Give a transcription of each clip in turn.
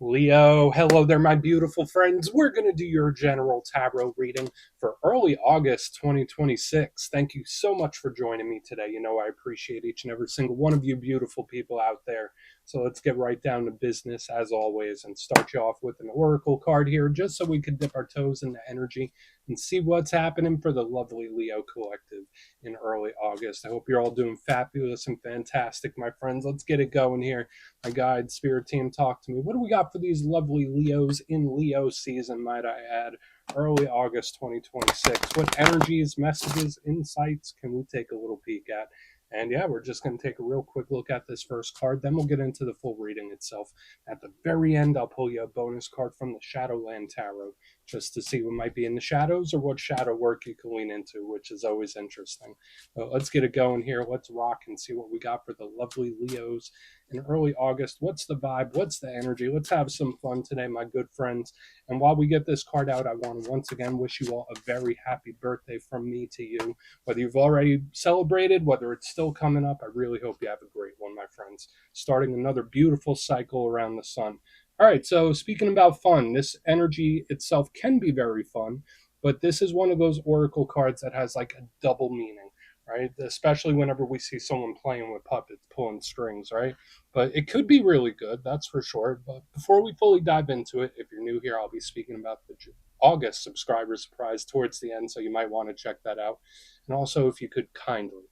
Leo, hello there, my beautiful friends. We're going to do your general tarot reading for early August 2026. Thank you so much for joining me today. You know, I appreciate each and every single one of you beautiful people out there. So let's get right down to business as always and start you off with an oracle card here just so we could dip our toes into energy and see what's happening for the lovely Leo collective in early August. I hope you're all doing fabulous and fantastic, my friends. Let's get it going here. My guide, spirit team, talk to me. What do we got for these lovely Leos in Leo season, might I add? Early August 2026. What energies, messages, insights can we take a little peek at? And yeah, we're just going to take a real quick look at this first card. Then we'll get into the full reading itself. At the very end, I'll pull you a bonus card from the Shadowland Tarot just to see what might be in the shadows or what shadow work you can lean into, which is always interesting. But let's get it going here. Let's rock and see what we got for the lovely Leos in early August. What's the vibe? What's the energy? Let's have some fun today, my good friends. And while we get this card out, I want to once again wish you all a very happy birthday from me to you. Whether you've already celebrated, whether it's still coming up, I really hope you have a great one, my friends. Starting another beautiful cycle around the sun. All right, so speaking about fun, this energy itself can be very fun, but this is one of those oracle cards that has like a double meaning, right? Especially whenever we see someone playing with puppets, pulling strings, right? But it could be really good, that's for sure. But before we fully dive into it, if you're new here, I'll be speaking about the August subscriber surprise towards the end, so you might want to check that out. And also, if you could kindly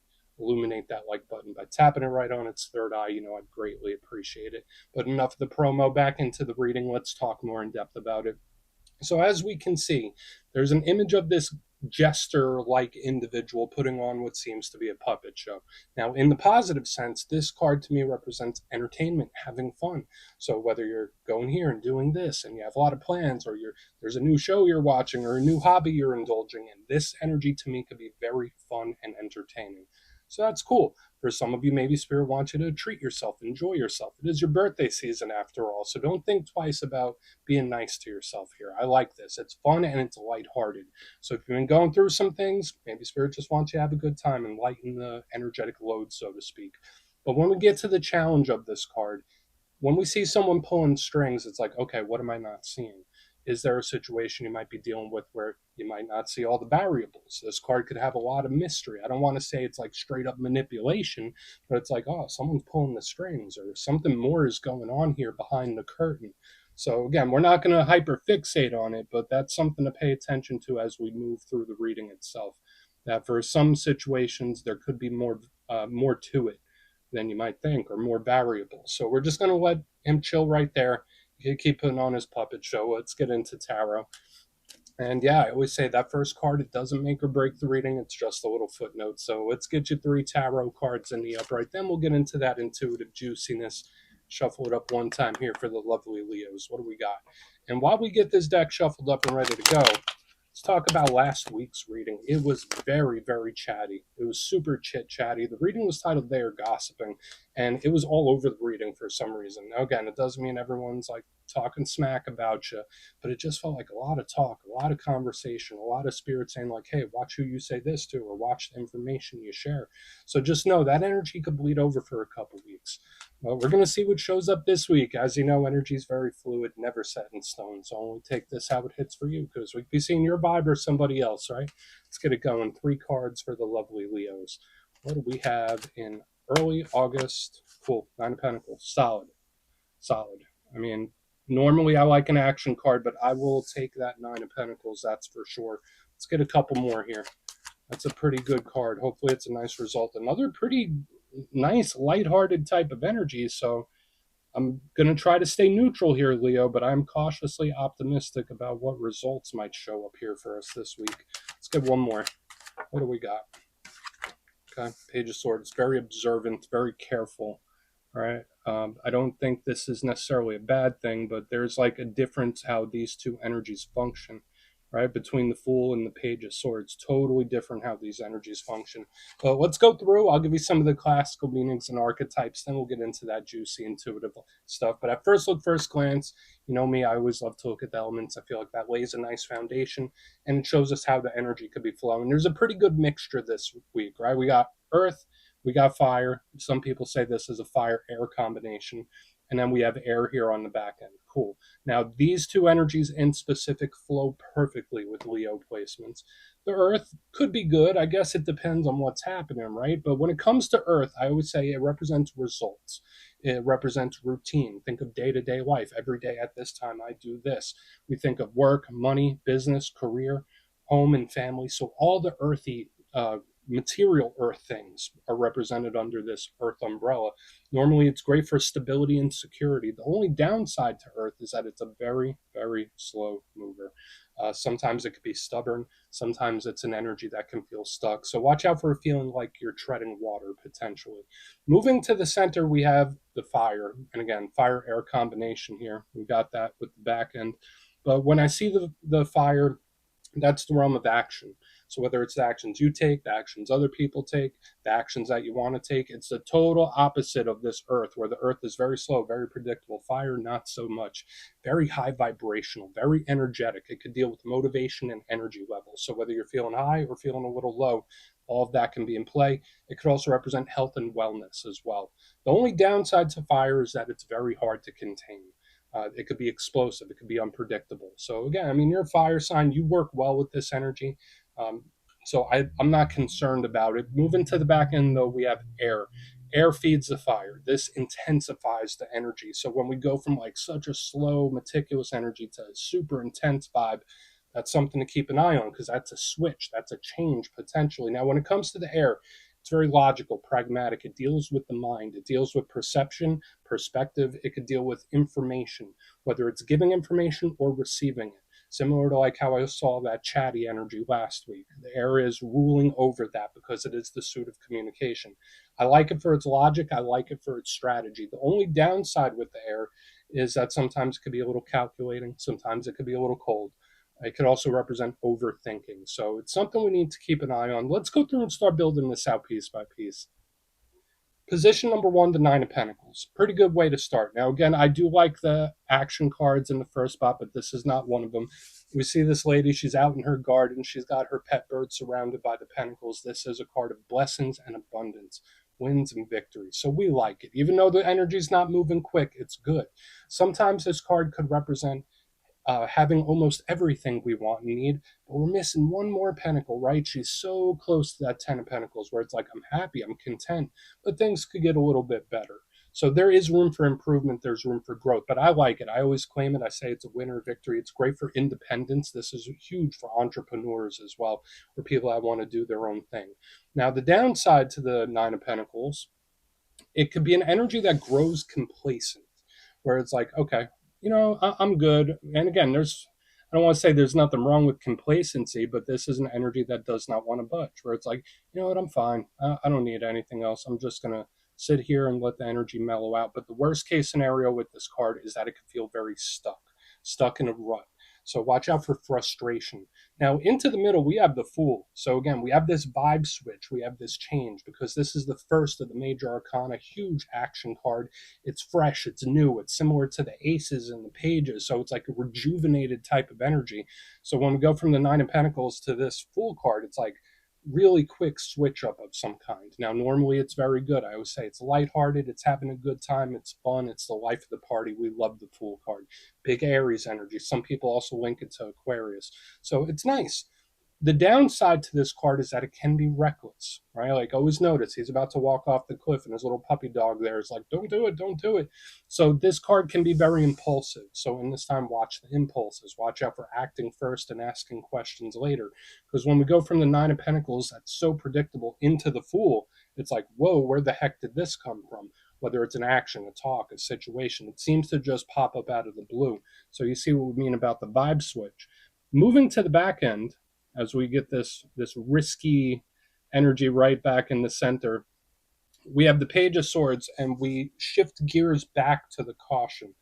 illuminate that like button by tapping it right on its third eye, you know, I'd greatly appreciate it. But enough of the promo, back into the reading. Let's talk more in depth about it. So, as we can see, there's an image of this jester like individual putting on what seems to be a puppet show. Now, in the positive sense, this card to me represents entertainment, having fun. So, whether you're going here and doing this and you have a lot of plans, or there's a new show you're watching or a new hobby you're indulging in, this energy to me could be very fun and entertaining. So, that's cool. For some of you, maybe Spirit wants you to treat yourself, enjoy yourself. It is your birthday season after all, so don't think twice about being nice to yourself here. I like this. It's fun and it's lighthearted. So if you've been going through some things, maybe Spirit just wants you to have a good time and lighten the energetic load, so to speak. But when we get to the challenge of this card, when we see someone pulling strings, it's like, okay, what am I not seeing? Is there a situation you might be dealing with where you might not see all the variables? This card could have a lot of mystery. I don't want to say it's like straight up manipulation, but it's like, oh, someone's pulling the strings or something more is going on here behind the curtain. So again, we're not going to hyper fixate on it, but that's something to pay attention to as we move through the reading itself. That for some situations there could be more to it than you might think, or more variables. So we're just going to let him chill right there. He keep putting on his puppet show. Let's get into tarot. And yeah, I always say that first card, it doesn't make or break the reading. It's just a little footnote. So let's get you 3 tarot cards in the upright. Then we'll get into that intuitive juiciness. Shuffle it up one time here for the lovely Leos. What do we got? And while we get this deck shuffled up and ready to go, let's talk about last week's reading. It was very, very chatty. It was super chit-chatty. The reading was titled They Are Gossiping, and it was all over the reading for some reason. Now, again, it doesn't mean everyone's like talking smack about you, but it just felt like a lot of talk, a lot of conversation, a lot of spirit saying like, hey, watch who you say this to, or watch the information you share. So just know that energy could bleed over for a couple weeks. Well, we're going to see what shows up this week. As you know, energy is very fluid, never set in stone. So only take this how it hits for you, because we could be seeing your vibe or somebody else, right? Let's get it going. 3 cards for the lovely Leos. What do we have in early August? Cool. 9 of Pentacles. Solid. Solid. I mean, normally I like an action card, but I will take that 9 of Pentacles, that's for sure. Let's get a couple more here. That's a pretty good card. Hopefully it's a nice result. Another pretty nice, lighthearted type of energy. So I'm going to try to stay neutral here, Leo, but I'm cautiously optimistic about what results might show up here for us this week. Let's get one more. What do we got? Okay, Page of Swords. Very observant, very careful. All right. I don't think this is necessarily a bad thing, but there's like a difference how these two energies function, right? Between the Fool and the Page of Swords. Totally different how these energies function. But let's go through. I'll give you some of the classical meanings and archetypes, then we'll get into that juicy, intuitive stuff. But at first glance, you know me, I always love to look at the elements. I feel like that lays a nice foundation, and it shows us how the energy could be flowing. There's a pretty good mixture this week, right? We got Earth, we got fire. Some people say this is a fire-air combination. and then we have air here on the back end. Cool. Now, these two energies in specific flow perfectly with Leo placements. The Earth could be good. I guess it depends on what's happening, right? But when it comes to Earth, I always say it represents results. It represents routine. Think of day to day life. Every day at this time, I do this. We think of work, money, business, career, home, and family. So all the earthy, material earth things are represented under this earth umbrella. Normally, it's great for stability and security. The only downside to earth is that it's a very, very slow mover. Sometimes it could be stubborn. Sometimes it's an energy that can feel stuck. So watch out for a feeling like you're treading water potentially. Moving to the center, we have the fire. And again, fire air combination here. We got that with the back end. But when I see the fire, that's the realm of action. So whether it's the actions you take, the actions other people take, the actions that you want to take, it's the total opposite of this earth, where the earth is very slow, very predictable. Fire, not so much. Very high vibrational, very energetic. It could deal with motivation and energy levels. So whether you're feeling high or feeling a little low, all of that can be in play. It could also represent health and wellness as well. The only downside to fire is that it's very hard to contain. It could be explosive. It could be unpredictable. So again, I mean, you're a fire sign. You work well with this energy. Um, I'm not concerned about it. Moving to the back end, though, we have air. Air feeds the fire. This intensifies the energy. So when we go from like such a slow, meticulous energy to a super intense vibe, that's something to keep an eye on because that's a switch. That's a change potentially. Now, when it comes to the air, it's very logical, pragmatic. It deals with the mind. It deals with perception, perspective. It could deal with information, whether it's giving information or receiving it. Similar to like how I saw that chatty energy last week. The air is ruling over that because it is the suit of communication. I like it for its logic. I like it for its strategy. The only downside with the air is that sometimes it could be a little calculating. Sometimes it could be a little cold. It could also represent overthinking. So it's something we need to keep an eye on. Let's go through and start building this out piece by piece. Position number one, the Nine of Pentacles. Pretty good way to start. Now, again, I do like the action cards in the first spot, but this is not one of them. We see this lady, she's out in her garden. She's got her pet bird surrounded by the pentacles. This is a card of blessings and abundance, wins and victory. So we like it. Even though the energy's not moving quick, it's good. Sometimes this card could represent having almost everything we want and need, but we're missing one more pentacle, right? She's so close to that 10 of pentacles where it's like, I'm happy, I'm content, but things could get a little bit better. So there is room for improvement, there's room for growth, but I like it. I always claim it. I say it's a winner victory. It's great for independence. This is huge for entrepreneurs as well, or people that want to do their own thing. Now, the downside to the Nine of Pentacles, it could be an energy that grows complacent, where it's like, okay, I'm good. And again, I don't want to say there's nothing wrong with complacency, but this is an energy that does not want to budge, where it's like, you know what, I'm fine. I don't need anything else. I'm just going to sit here and let the energy mellow out. But the worst case scenario with this card is that it can feel very stuck in a rut. So watch out for frustration. Now, into the middle, we have the Fool. So again, we have this vibe switch. We have this change because this is the first of the major arcana, huge action card. It's fresh, it's new, it's similar to the aces and the pages. So it's like a rejuvenated type of energy. So when we go from the Nine of Pentacles to this Fool card, it's like really quick switch up of some kind. Now, normally it's very good. I always say it's lighthearted, it's having a good time, it's fun, it's the life of the party. We love the Fool card. Big Aries energy. Some people also link it to Aquarius. So it's nice. The downside to this card is that it can be reckless, right? Like, always notice he's about to walk off the cliff and his little puppy dog there is like, don't do it, don't do it. So this card can be very impulsive. So in this time, watch the impulses. Watch out for acting first and asking questions later. Because when we go from the Nine of Pentacles, that's so predictable, into the Fool, it's like, whoa, where the heck did this come from? Whether it's an action, a talk, a situation, it seems to just pop up out of the blue. So you see what we mean about the vibe switch. Moving to the back end, as we get this risky energy right back in the center, we have the Page of Swords, and we shift gears back to the caution.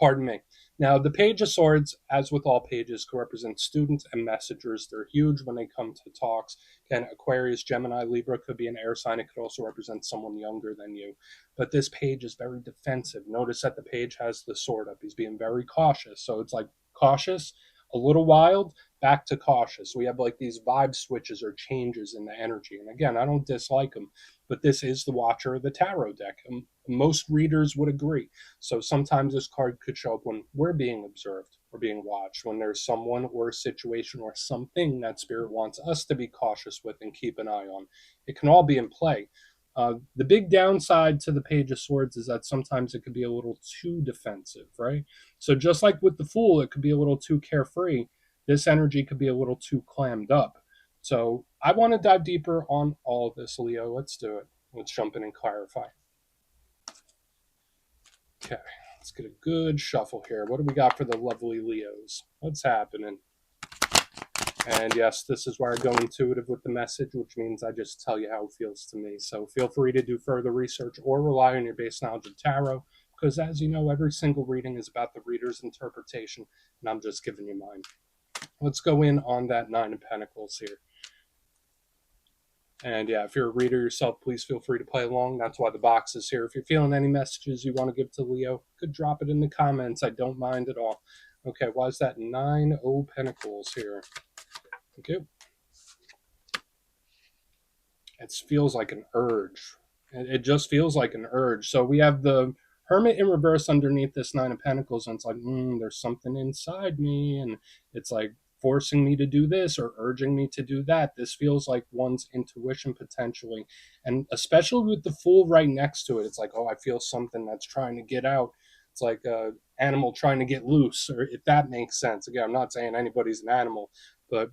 Pardon me. Now, the Page of Swords, as with all pages, can represent students and messengers. They're huge when they come to talks. Again, Aquarius, Gemini, Libra could be an air sign. It could also represent someone younger than you. But this page is very defensive. Notice that the page has the sword up. He's being very cautious. So it's like, cautious, A little wild, back to cautious. We have like these vibe switches or changes in the energy. And again, I don't dislike them, but this is the Watcher of the Tarot deck. Most readers would agree. So sometimes this card could show up when we're being observed or being watched, when there's someone or a situation or something that Spirit wants us to be cautious with and keep an eye on. It can all be in play. The big downside to the Page of Swords is that sometimes it could be a little too defensive, right? So just like with the Fool, it could be a little too carefree. This energy could be a little too clammed up. So I want to dive deeper on all of this, Leo. Let's do it. Let's jump in and clarify. Okay, let's get a good shuffle here. What do we got for the lovely Leos? What's happening? And yes, this is where I go intuitive with the message, which means I just tell you how it feels to me. So feel free to do further research or rely on your base knowledge of tarot, because as you know, every single reading is about the reader's interpretation, and I'm just giving you mine. Let's go in on that Nine of Pentacles here. And yeah, if you're a reader yourself, please feel free to play along. That's why the box is here. If you're feeling any messages you want to give to Leo, could drop it in the comments. I don't mind at all. Okay, why is that 9 of Pentacles here? Thank you. It feels like an urge. It just feels like an urge. So we have the Hermit in reverse underneath this Nine of Pentacles, and it's like, there's something inside me, and it's like forcing me to do this or urging me to do that. This feels like one's intuition potentially, and especially with the Fool right next to it, it's like, oh, I feel something that's trying to get out. It's like a animal trying to get loose, or if that makes sense. Again, I'm not saying anybody's an animal, but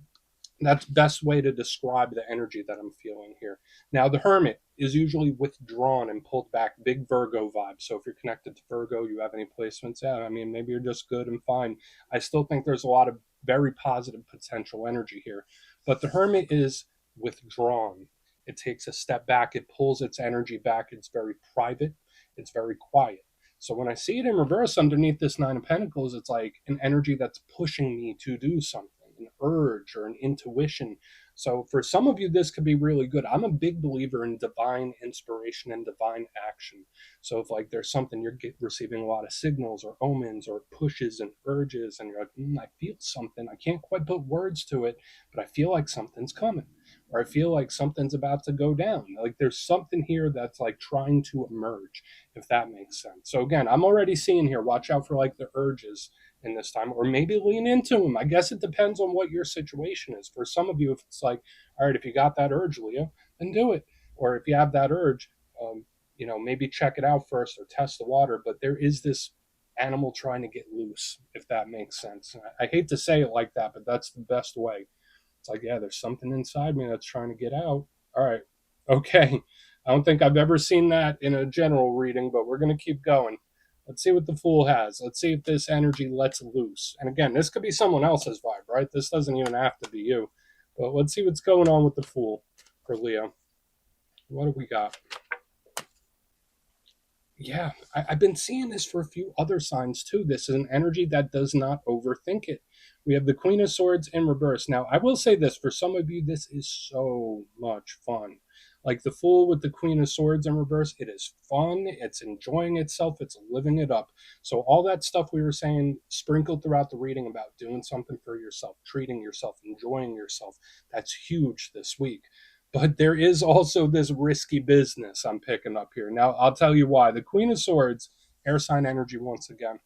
that's the best way to describe the energy that I'm feeling here. Now, the Hermit is usually withdrawn and pulled back, big Virgo vibe. So if you're connected to Virgo, you have any placements? Yeah, I mean, maybe you're just good and fine. I still think there's a lot of very positive potential energy here. But the Hermit is withdrawn. It takes a step back. It pulls its energy back. It's very private. It's very quiet. So when I see it in reverse underneath this Nine of Pentacles, it's like an energy that's pushing me to do something, an urge or an intuition. So for some of you, this could be really good. I'm a big believer in divine inspiration and divine action. So if like there's something you're receiving a lot of signals or omens or pushes and urges, and you're like, I feel something. I can't quite put words to it, but I feel like something's coming, or I feel like something's about to go down. Like there's something here that's like trying to emerge, if that makes sense. So again, I'm already seeing here, watch out for like the urges in this time, or maybe lean into them. I guess it depends on what your situation is. For some of you, if it's like, all right, if you got that urge, Leo, then do it. Or if you have that urge, maybe check it out first or test the water. But there is this animal trying to get loose, if that makes sense. I hate to say it like that, but that's the best way. It's like, yeah, there's something inside me that's trying to get out. All right. Okay. I don't think I've ever seen that in a general reading, but we're going to keep going. Let's see what the Fool has. Let's see if this energy lets loose. And again, this could be someone else's vibe, right? This doesn't even have to be you. But let's see what's going on with the Fool for Leo. What do we got? Yeah, I've been seeing this for a few other signs too. This is an energy that does not overthink it. We have the Queen of Swords in reverse. Now, I will say this, for some of you, this is so much fun. Like the Fool with the Queen of Swords in reverse, it is fun. It's enjoying itself. It's living it up. So all that stuff we were saying sprinkled throughout the reading about doing something for yourself, treating yourself, enjoying yourself, that's huge this week. But there is also this risky business I'm picking up here. Now, I'll tell you why. The Queen of Swords, air sign energy once again.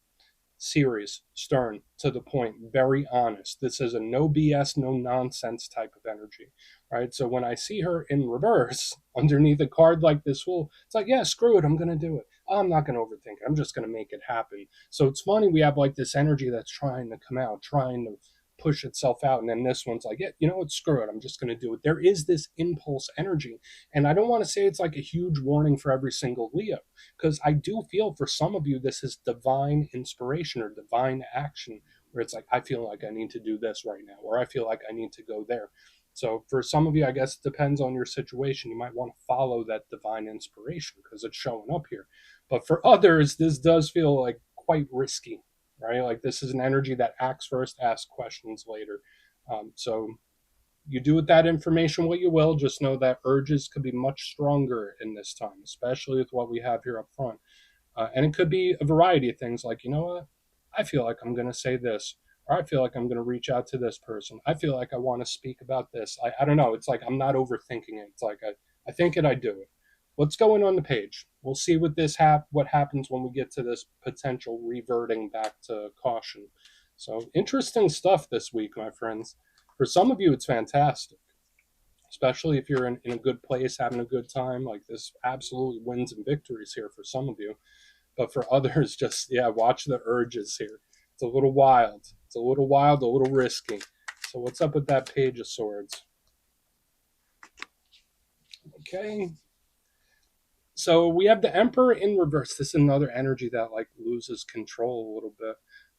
Serious, stern, to the point, very honest. This is a no BS, no nonsense type of energy, right? So when I see her in reverse underneath a card like this, well, it's like, yeah, screw it, I'm going to do it. I'm not going to overthink it. I'm just going to make it happen. So it's funny, we have like this energy that's trying to come out, trying to push itself out. And then this one's like, yeah, you know what, screw it, I'm just going to do it. There is this impulse energy. And I don't want to say it's like a huge warning for every single Leo, because I do feel for some of you, this is divine inspiration or divine action, where it's like, I feel like I need to do this right now, or I feel like I need to go there. So for some of you, I guess it depends on your situation. You might want to follow that divine inspiration because it's showing up here. But for others, this does feel like quite risky, right? Like this is an energy that acts first, asks questions later. So you do with that information what you will. Just know that urges could be much stronger in this time, especially with what we have here up front. And it could be a variety of things like, you know what? I feel like I'm going to say this, Or I feel like I'm going to reach out to this person. I feel like I want to speak about this. I don't know. It's like I'm not overthinking it. It's like I think it, I do it. What's going on the page? We'll see what happens when we get to this potential reverting back to caution. So interesting stuff this week, my friends. For some of you, it's fantastic, especially if you're in a good place, having a good time. Like this absolutely wins and victories here for some of you. But for others, just, yeah, watch the urges here. It's a little wild. It's a little wild, a little risky. So what's up with that Page of Swords? Okay. So we have the Emperor in reverse. This is another energy that like loses control a little bit.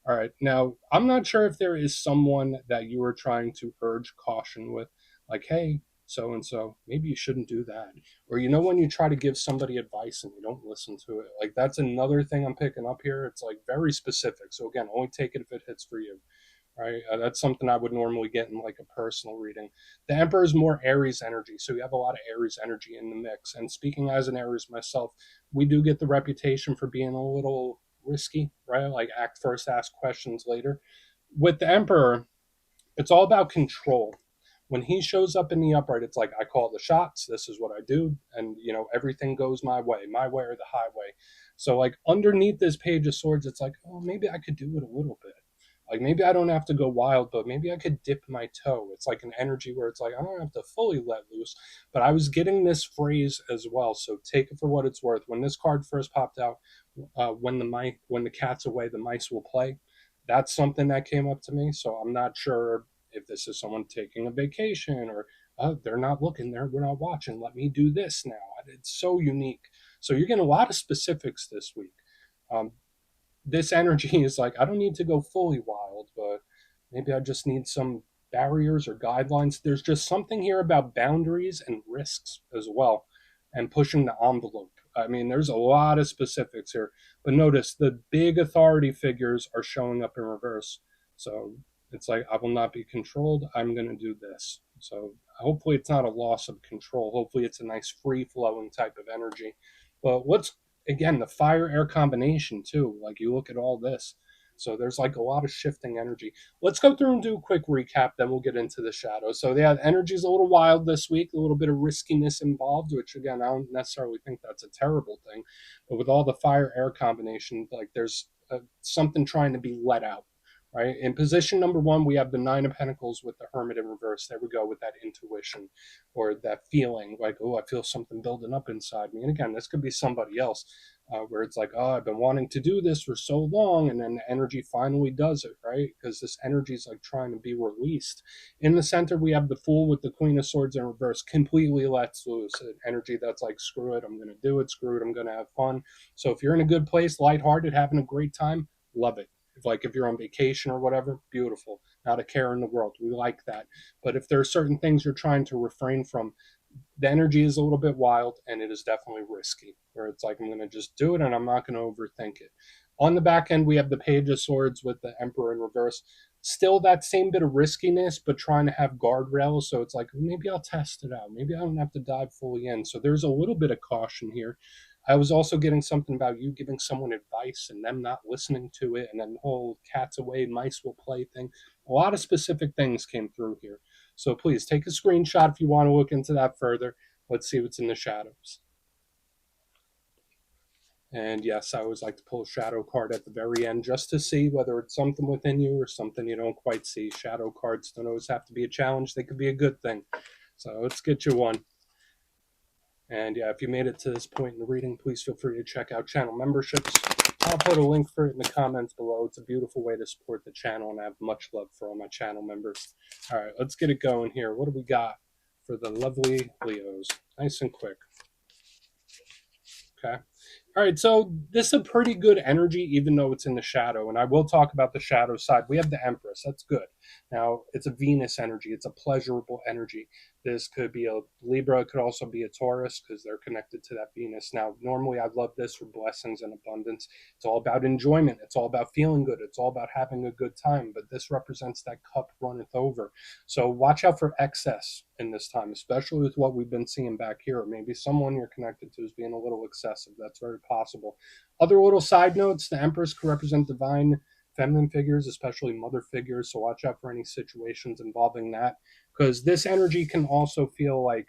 All right. Now, I'm not sure if there is someone that you are trying to urge caution with, like, hey, so and so, maybe you shouldn't do that. Or, when you try to give somebody advice and you don't listen to it, like, that's another thing I'm picking up here. It's like very specific. So, again, only take it if it hits for you. Right? That's something I would normally get in like a personal reading. The Emperor is more Aries energy, so you have a lot of Aries energy in the mix. And speaking as an Aries myself, we do get the reputation for being a little risky, right? Like act first, ask questions later. With the Emperor, it's all about control. When he shows up in the upright, it's like I call the shots. This is what I do, and everything goes my way or the highway. So like underneath this Page of Swords, it's like, oh, maybe I could do it a little bit. Like maybe I don't have to go wild, but maybe I could dip my toe. It's like an energy where it's like I don't have to fully let loose. But I was getting this phrase as well, so take it for what it's worth. When this card first popped out, when the cat's away, the mice will play. That's something that came up to me. So I'm not sure if this is someone taking a vacation or they're not looking there, we're not watching. Let me do this now. It's so unique. So you're getting a lot of specifics this week. Um, this energy is like I don't need to go fully wild, but maybe I just need some barriers or guidelines. There's just something here about boundaries and risks as well, and pushing the envelope. I mean, there's a lot of specifics here, but notice the big authority figures are showing up in reverse. So it's like I will not be controlled. I'm going to do this. So hopefully it's not a loss of control. Hopefully it's a nice free flowing type of energy. But what's again the fire air combination too, like you look at all this, so there's like a lot of shifting energy. Let's go through and do a quick recap, then we'll get into the shadows. So yeah, the energy's a little wild this week, a little bit of riskiness involved, which again I don't necessarily think that's a terrible thing, but with all the fire air combination, like there's something trying to be let out. Right, in position number one, we have the Nine of Pentacles with the Hermit in reverse. There we go, with that intuition or that feeling like, oh, I feel something building up inside me. And again, this could be somebody else, where it's like, oh, I've been wanting to do this for so long, and then the energy finally does it, right? Because this energy is like trying to be released. In the center, we have the Fool with the Queen of Swords in reverse, completely lets loose. An energy that's like, screw it, I'm going to do it, screw it, I'm going to have fun. So if you're in a good place, lighthearted, having a great time, love it. If you're on vacation or whatever, beautiful. Not a care in the world. We like that. But if there are certain things you're trying to refrain from, the energy is a little bit wild and it is definitely risky, where it's like I'm going to just do it and I'm not going to overthink it. On the back end, we have the Page of Swords with the Emperor in reverse. Still that same bit of riskiness, but trying to have guardrails. So it's like, maybe I'll test it out. Maybe I don't have to dive fully in. So there's a little bit of caution here. I was also getting something about you giving someone advice and them not listening to it, and then the whole cats away, mice will play thing. A lot of specific things came through here. So please take a screenshot if you want to look into that further. Let's see what's in the shadows. And yes, I always like to pull a shadow card at the very end just to see whether it's something within you or something you don't quite see. Shadow cards don't always have to be a challenge, they could be a good thing. So let's get you one. And yeah, if you made it to this point in the reading, please feel free to check out channel memberships. I'll put a link for it in the comments below. It's a beautiful way to support the channel, and I have much love for all my channel members. All right, let's get it going here. What do we got for the lovely Leos? Nice and quick. Okay. All right, so this is a pretty good energy, even though it's in the shadow. And I will talk about the shadow side. We have the Empress. That's good. Now, it's a Venus energy. It's a pleasurable energy. This could be a Libra. It could also be a Taurus because they're connected to that Venus. Now, normally I'd love this for blessings and abundance. It's all about enjoyment. It's all about feeling good. It's all about having a good time. But this represents that cup runneth over. So watch out for excess in this time, especially with what we've been seeing back here. Maybe someone you're connected to is being a little excessive. That's very possible. Other little side notes: the Empress could represent divine feminine figures, especially mother figures. So watch out for any situations involving that, because this energy can also feel like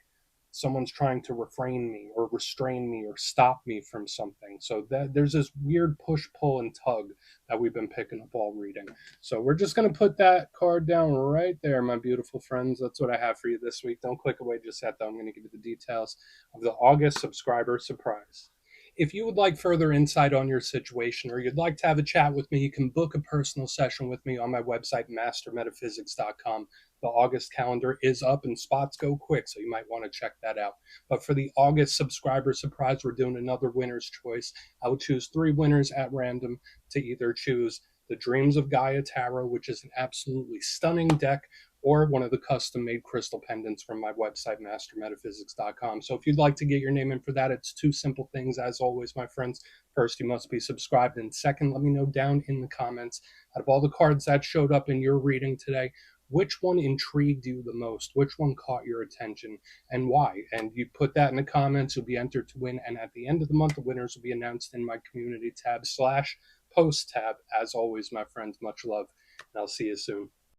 someone's trying to refrain me or restrain me or stop me from something. So that there's this weird push, pull, and tug that we've been picking up all reading. So we're just going to put that card down right there, my beautiful friends. That's what I have for you this week. Don't click away just yet, though. I'm going to give you the details of the August subscriber surprise. If you would like further insight on your situation, or you'd like to have a chat with me, you can book a personal session with me on my website, mastermetaphysics.com. The August calendar is up and spots go quick, so you might want to check that out. But for the August subscriber surprise, we're doing another winner's choice. I will choose 3 winners at random to either choose the Dreams of Gaia Tarot, which is an absolutely stunning deck, or one of the custom made crystal pendants from my website, mastermetaphysics.com. So if you'd like to get your name in for that, it's 2 simple things, as always, my friends. First, you must be subscribed. And second, let me know down in the comments, out of all the cards that showed up in your reading today, which one intrigued you the most? Which one caught your attention and why? And you put that in the comments, you'll be entered to win. And at the end of the month, the winners will be announced in my community tab / post tab. As always, my friends, much love, and I'll see you soon.